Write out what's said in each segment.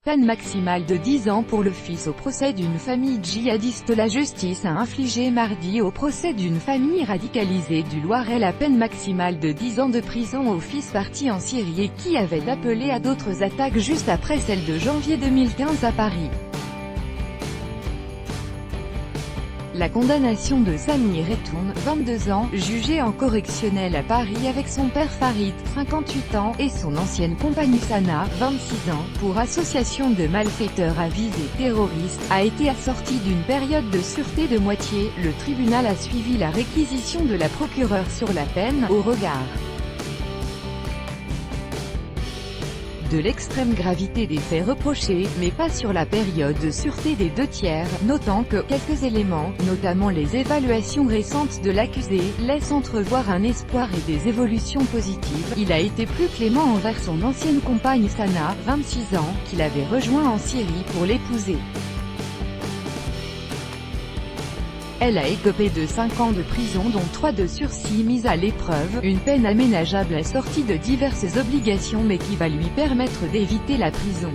Peine maximale de 10 ans pour le fils au procès d'une famille djihadiste. La justice a infligé mardi au procès d'une famille radicalisée du Loiret la peine maximale de 10 ans de prison au fils parti en Syrie et qui avait appelé à d'autres attaques juste après celle de janvier 2015 à Paris. La condamnation de Sami Retoun, 22 ans, jugé en correctionnel à Paris avec son père Farid, 58 ans, et son ancienne compagne Sana, 26 ans, pour association de malfaiteurs à visée terroriste, a été assortie d'une période de sûreté de moitié. Le tribunal a suivi la réquisition de la procureure sur la peine, au regard de l'extrême gravité des faits reprochés, mais pas sur la période de sûreté des 2/3, notant que quelques éléments, notamment les évaluations récentes de l'accusé, laissent entrevoir un espoir et des évolutions positives. Il a été plus clément envers son ancienne compagne Sana, 26 ans, qu'il avait rejoint en Syrie pour l'épouser. Elle a écopé de 5 ans de prison dont 3 de sursis mis à l'épreuve, une peine aménageable assortie de diverses obligations mais qui va lui permettre d'éviter la prison.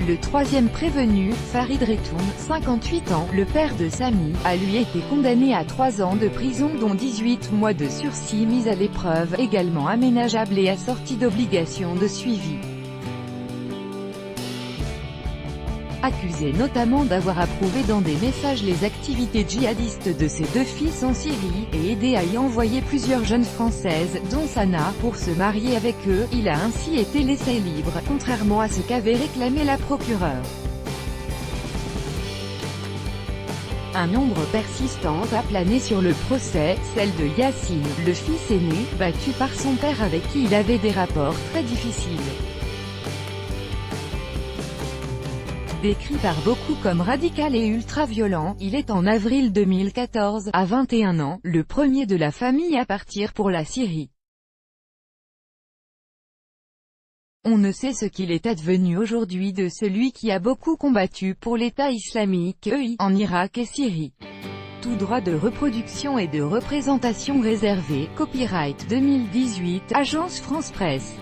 Le troisième prévenu, Farid Retoun, 58 ans, le père de Sami, a lui été condamné à 3 ans de prison dont 18 mois de sursis mis à l'épreuve, également aménageable et assorti d'obligations de suivi. Accusé notamment d'avoir approuvé dans des messages les activités djihadistes de ses 2 fils en Syrie, et aidé à y envoyer plusieurs jeunes françaises, dont Sana, pour se marier avec eux, il a ainsi été laissé libre, contrairement à ce qu'avait réclamé la procureure. Un nombre persistant a plané sur le procès, celle de Yassine, le fils aîné, battu par son père avec qui il avait des rapports très difficiles. Décrit par beaucoup comme radical et ultra-violent, il est en avril 2014, à 21 ans, le premier de la famille à partir pour la Syrie. On ne sait ce qu'il est advenu aujourd'hui de celui qui a beaucoup combattu pour l'État islamique, EI, en Irak et Syrie. Tout droit de reproduction et de représentation réservé, copyright 2018, Agence France Presse.